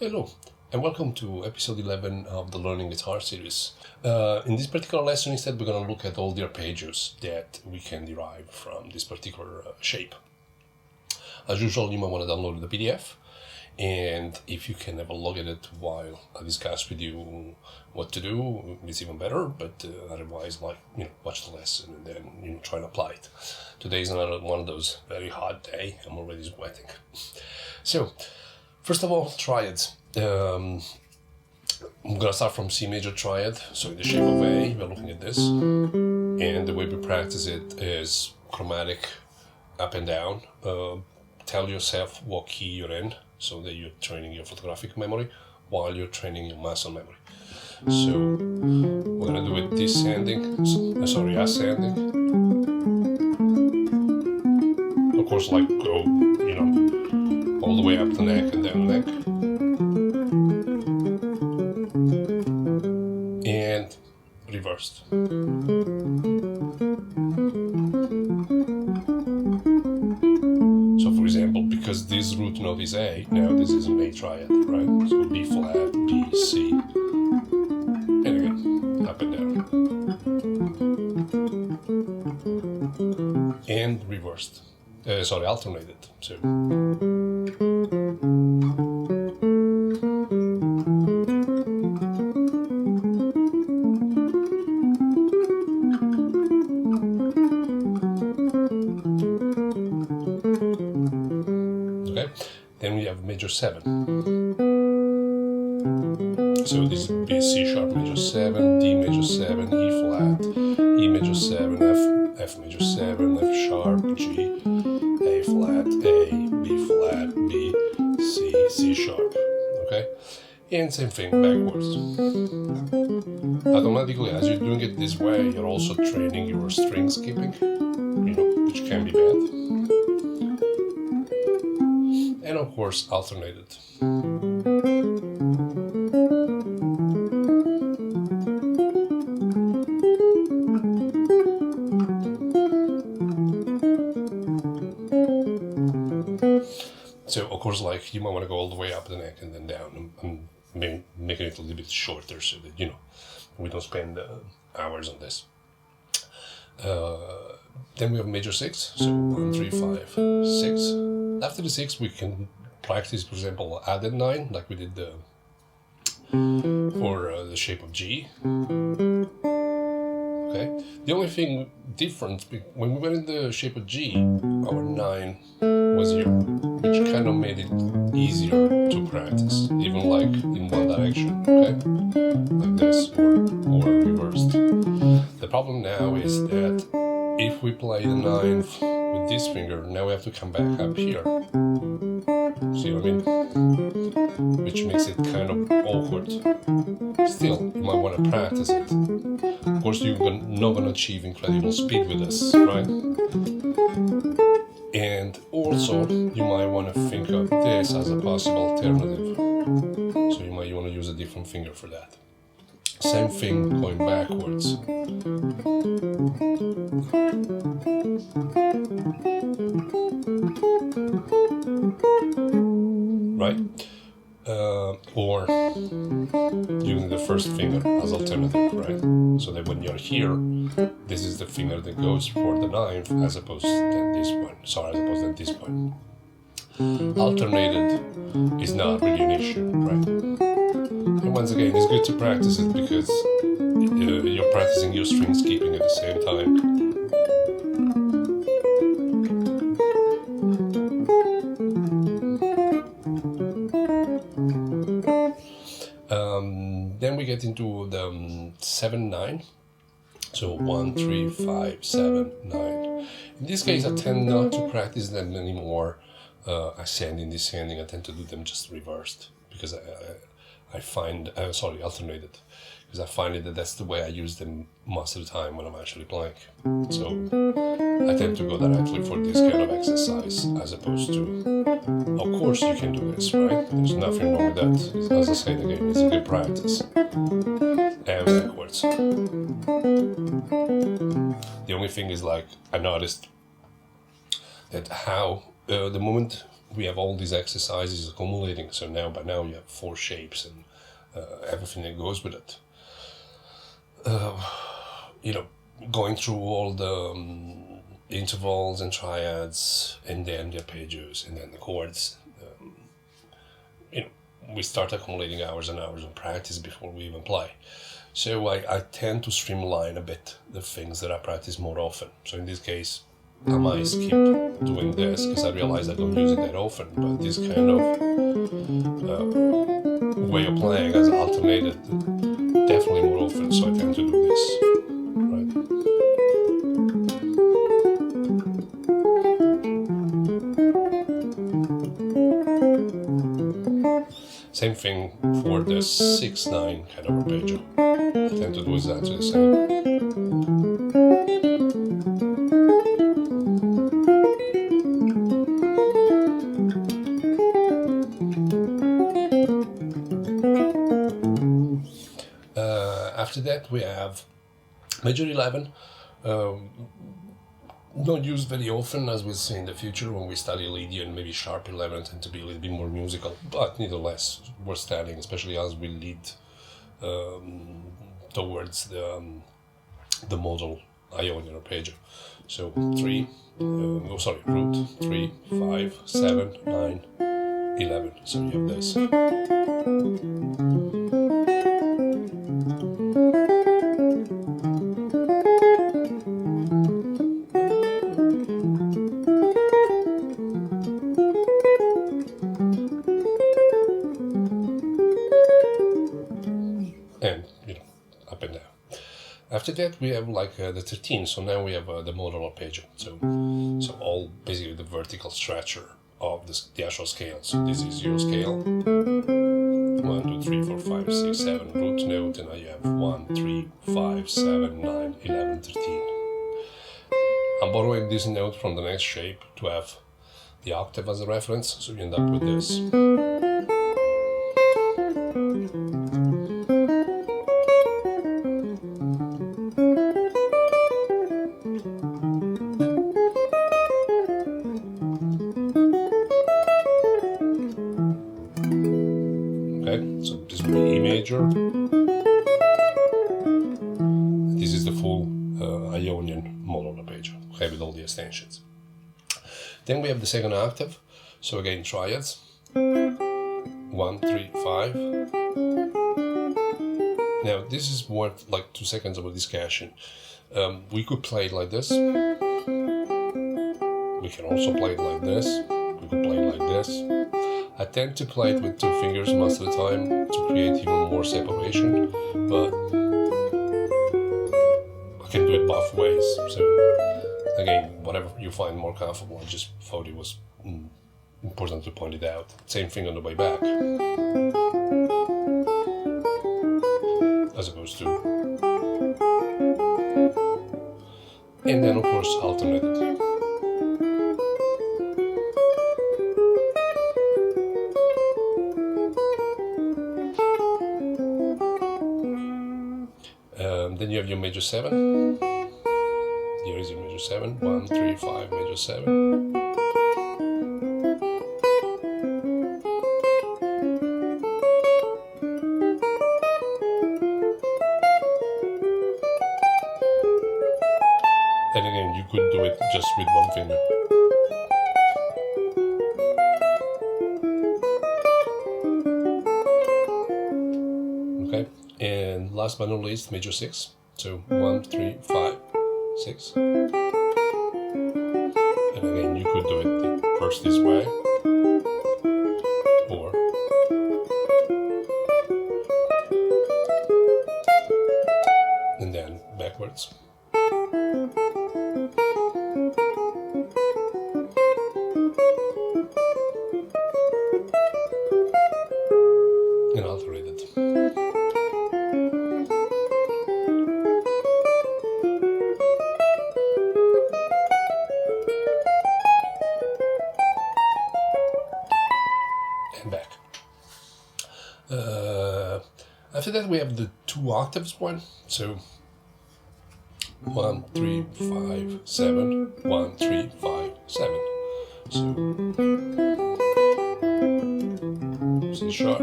Hello, and welcome to episode 11 of the Learning Guitar series. In this particular lesson, instead, we're going to look at all the arpeggios that we can derive from this particular shape. As usual, you might want to download the PDF, and if you can have a look at it while I discuss with you what to do, it's even better, but otherwise, watch the lesson and then, try and apply it. Today is another one of those very hot days. I'm already sweating. So, first of all, triads. I'm gonna start from C major triad, so in the shape of A, we're looking at this, and the way we practice it is chromatic up and down. Tell yourself what key you're in, so that you're training your photographic memory while you're training your muscle memory. So we're gonna do it ascending. Of course, go, all the way up the neck and down the neck. And reversed. So for example, because this root note is A, now this is an A triad, right? So B flat, B, C. And again, up and down. And reversed. Alternated. So then we have major 7. So this is B, C sharp major 7, D major 7, E flat, E major 7, F major 7, F sharp, G, A flat, A, B flat, B, C, C sharp. Okay? And same thing backwards. Automatically, as you're doing it this way, you're also training your string skipping, which can be bad. And of course, alternated. So of course, you might want to go all the way up the neck and then down, and making it a little bit shorter so that, we don't spend hours on this. Then we have major 6, so 1, 3, 5, 6. After the 6, we can practice, for example, added 9, like we did for the shape of G. Okay. The only thing different, when we were in the shape of G, our 9 was here, which kind of made it easier to practice, even in one direction, okay? Like this, or reversed. The problem now is that if we play the 9th with this finger, now we have to come back up here. See what I mean? Which makes it kind of awkward. Still, you might want to practice it. Of course, you're not going to achieve incredible speed with this, right? And also, you might want to think of this as a possible alternative. So you might want to use a different finger for that. Same thing going backwards. Right? Or using the first finger as alternative, right? So that when you're here, this is the finger that goes for the 9th as opposed to this one. Alternated is not really an issue, right? And once again, it's good to practice it because you're practicing your string skipping at the same time. Then we get into the 7, 9. So 1, 3, 5, 7, 9. In this case, I tend not to practice them anymore. Ascending, descending, I tend to do them just reversed because I find, alternated, because I find that that's the way I use them most of the time when I'm actually playing. So I tend to go directly for this kind of exercise as opposed to, of course you can do this, right? There's nothing wrong with that. As I said again, it's a good practice. And backwards. The only thing is I noticed that how the moment we have all these exercises accumulating. So now, by now, you have 4 shapes and everything that goes with it. Going through all the intervals and triads, and then the arpeggios, and then the chords. We start accumulating hours and hours of practice before we even play. So I tend to streamline a bit the things that I practice more often. So in this case, I might skip doing this because I realize I don't use it that often, but this kind of way of playing has alternated definitely more often, so I tend to do this. Same thing for the 6/9 kind of arpeggio. I tend to do exactly the same. After that we have Major 11. Not used very often, as we'll see in the future when we study lead, and maybe sharp 11 tend to be a little bit more musical, but nevertheless worth studying, especially as we lead towards the model Ionian arpeggio. So root 3, 5, 7, 9, 11. So you have this. After that we have the 13, so now we have the modal arpeggio, so all basically the vertical structure of the actual scale. So this is your scale, 1, 2, 3, 4, 5, 6, 7, root note, and now you have 1, 3, 5, 7, 9, 11, 13. I'm borrowing this note from the next shape to have the octave as a reference, so you end up with this. So this will be E major. This is the full Ionian modal arpeggio, okay, with all the extensions. Then we have the second octave, so again triads, 1, 3, 5. Now this is worth like 2 seconds of a discussion. We could play it like this, we can also play it like this, we could play it like this. I tend to play it with 2 fingers most of the time to create even more separation, but I can do it both ways. So again, whatever you find more comfortable, I just thought it was important to point it out. Same thing on the way back, as opposed to, and then of course alternated. Then you have your major 7. Here is your major 7. 1, 3, 5, major 7. And again, you could do it just with 1 finger. Okay, and last but not least, major 6. So 1, 3, 5, 6. And again, you could do it first this way, or and then backwards. And alternate it. And back. After that we have the 2 octaves one. So 1, 3, 5, 7, 1, 3, 5, 7. So C sharp,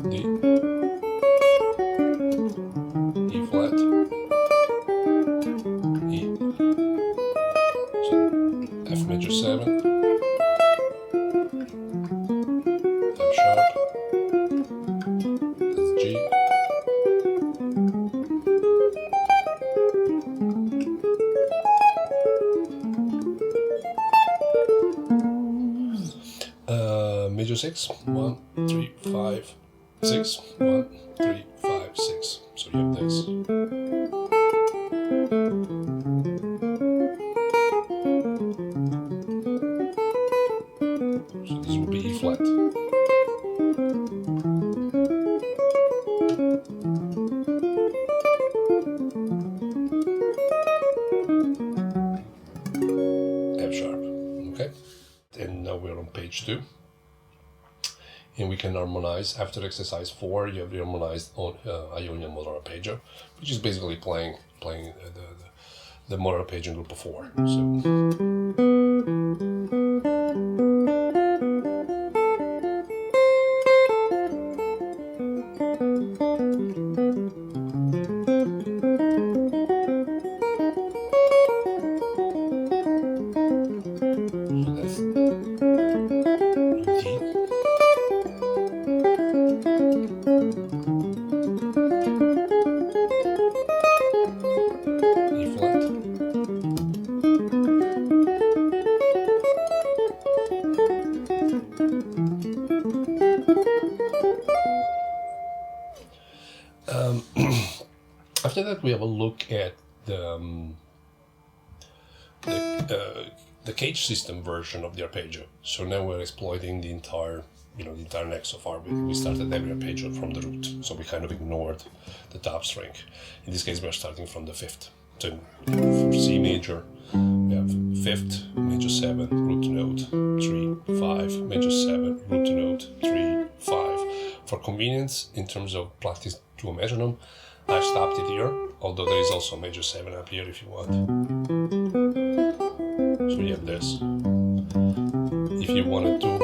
D, E flat, E, so F major 7, F sharp, that's G, major 6, 1, 3, 5, 6, 1, 3, 5, 6. So you have this. So this will be E flat. F sharp. Okay. And now we're on page 2. And we can harmonize. After exercise 4, you have the harmonized on Ionian Major Arpeggio, which is basically playing the Major Arpeggio group of 4. So that's D. E flat, after that we have a look at the cage system version of the arpeggio. So now we're exploiting the entire neck so far. We started every arpeggio from the root, so we kind of ignored the top string. In this case, we're starting from the 5th. So for C major, we have 5th, major 7, root note, 3, 5, major 7, root note, 3, 5. For convenience, in terms of practice to a metronome, I stopped it here, although there is also a major 7 up here if you want. So you have this. If you wanted to,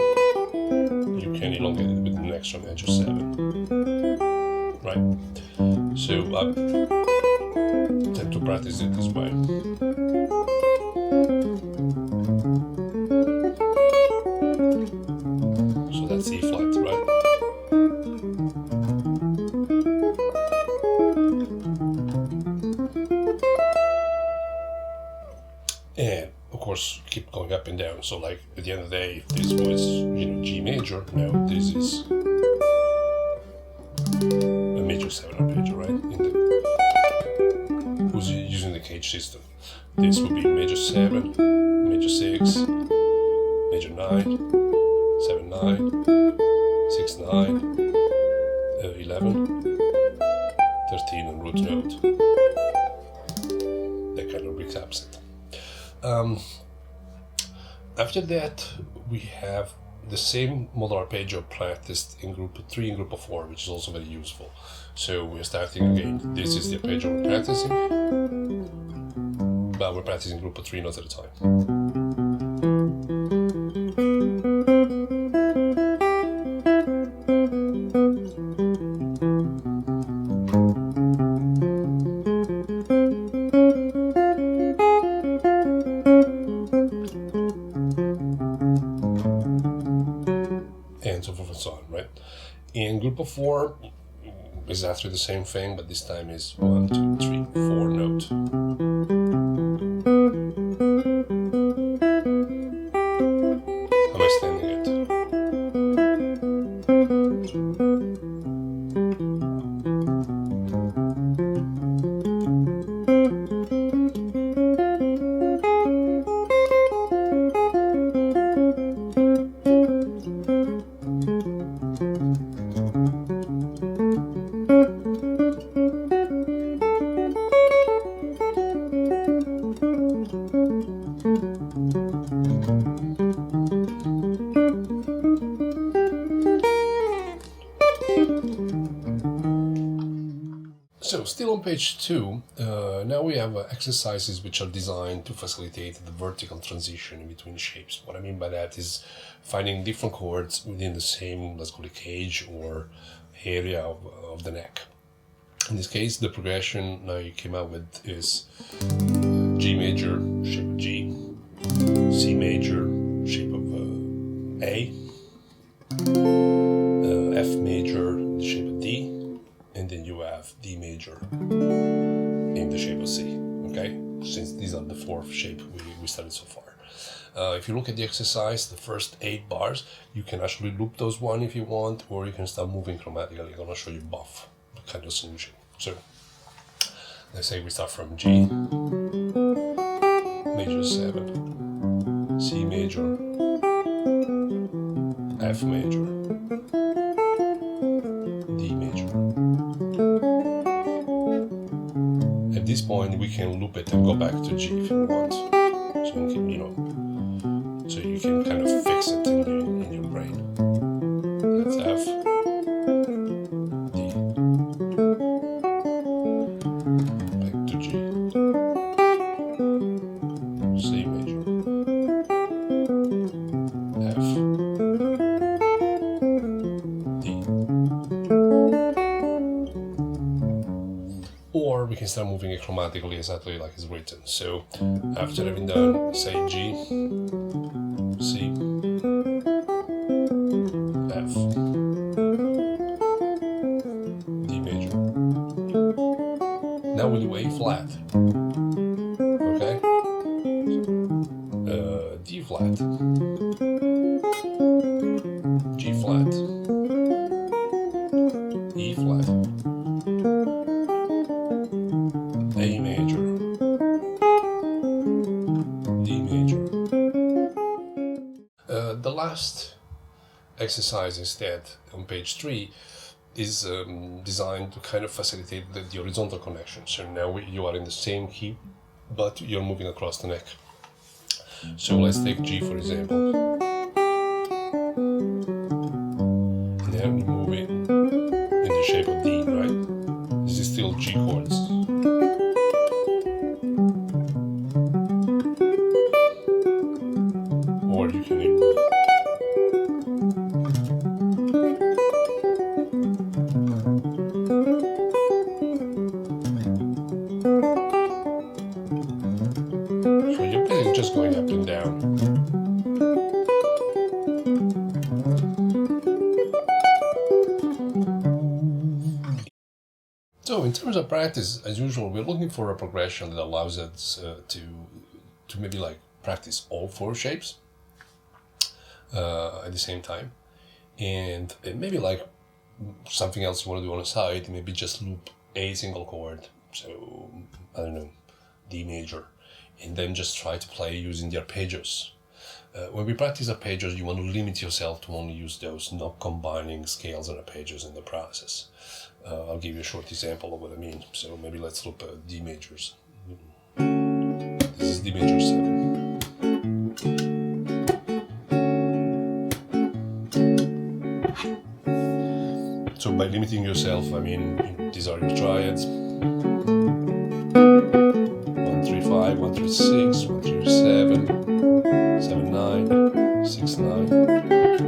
you can elongate it with an extra major 7. Right? So I tend to practice it this way. So that's E flat, right? And of course keep going up and down. So like at the end of the day, if this was G major, now this is a major 7 arpeggio, right? Who's using the cage system. This would be major 7, major 6, major 9, 7 9, 6 9, 11, 13 and root note. That kind of recaps it. After that, we have the same Major Arpeggio practiced in group 3 and group of 4, which is also very useful. So we're starting again. This is the arpeggio we're practicing, but we're practicing group of 3 notes at a time. And so forth and so on, right? In group of 4 is actually the same thing, but this time is 1, 2, 3, 4 note. How am I standing it? So, still on page 2, now we have exercises which are designed to facilitate the vertical transition in between shapes. What I mean by that is finding different chords within the same, let's call it cage or area of the neck. In this case, the progression now you came out with is G major, shape of G, C major, shape of A, F major, the shape of D, and then you have D major in the shape of C, okay? Since these are the 4 shape we studied so far. If you look at the exercise, the first 8 bars, you can actually loop those one if you want, or you can start moving chromatically. I'm gonna show you both kind of solution. So, let's say we start from G, major 7, C major, F major, D major. At this point, we can loop it and go back to G if you want. So you can, so you can kind of fix it in your brain. That's F, D, back to G, C major, F, D. Or we can start moving it chromatically exactly like it's written. So after having done, say G, C, F, D major. Now we'll do A flat, okay? D flat, G flat, E flat, A major, D major. The last exercise instead on page 3 is designed to kind of facilitate the horizontal connection. So now you are in the same key, but you're moving across the neck. So let's take G for example. And then we move it in the shape of D, right? This is still G chords. Or you can even so you're basically just going up and down. So in terms of practice, as usual, we're looking for a progression that allows us to maybe like practice all 4 shapes at the same time, and maybe like something else you want to do on the side, maybe just loop a single chord. So I don't know, D major, and then just try to play using the arpeggios. When we practice arpeggios, you want to limit yourself to only use those, not combining scales and arpeggios in the process. I'll give you a short example of what I mean. So maybe let's loop D majors. This is D major 7. So by limiting yourself, I mean, these are your triads. 1, 3, 5, 1, 3, 6, 1, 3, 7, 7, 9, 6, 9,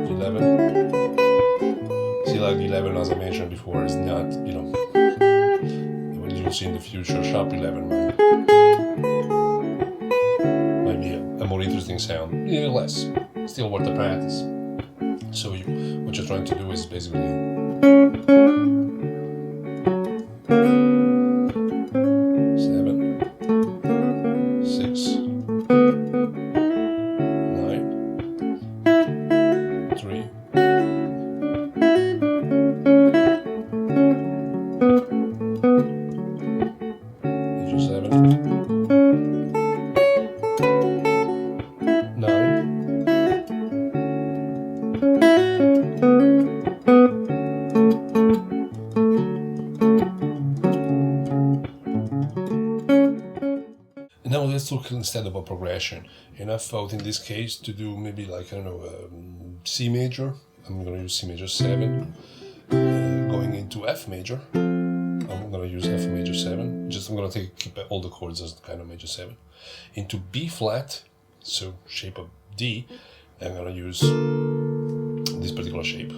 11. See, like 11, as I mentioned before, is not, what you'll see in the future, sharp 11 might be a more interesting sound. Nevertheless, still worth the practice. So what you're trying to do is basically now let's look instead of a progression. And I thought in this case to do maybe like, I don't know, C major. I'm going to use C major 7, going into F major. I'm gonna use F major 7. Just I'm gonna keep all the chords as kind of major 7. Into B flat, so shape of D, I'm gonna use this particular shape.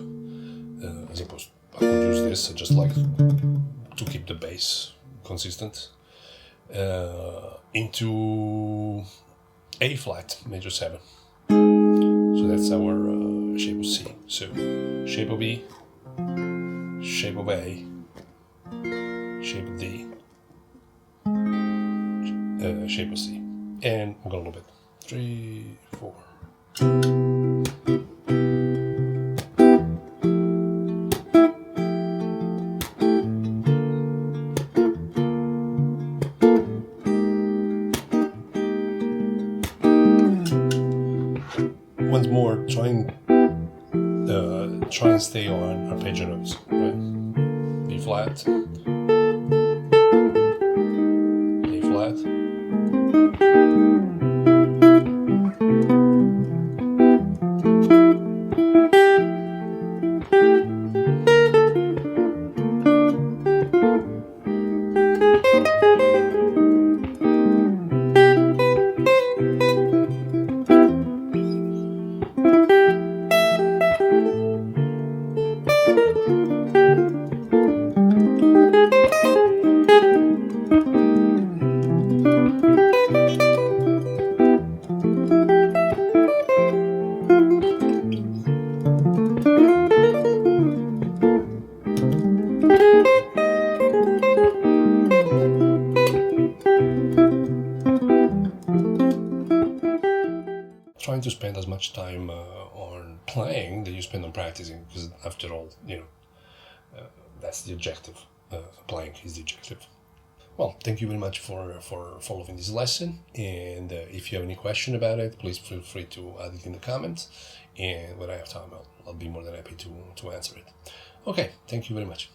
As opposed, I could use this just like to keep the bass consistent. Into A flat major 7. So that's our shape of C. So shape of E, shape of A, shape of D, shape of C. And I'm gonna loop it. 3, 4. Once more, try and stay on arpeggio notes, right? B flat, A flat, trying to spend as much time on playing that you spend on practicing, because after all, that's the objective. Playing is the objective. Well, thank you very much for following this lesson, and if you have any question about it, please feel free to add it in the comments, and when I have time, I'll be more than happy to answer it. Okay, thank you very much.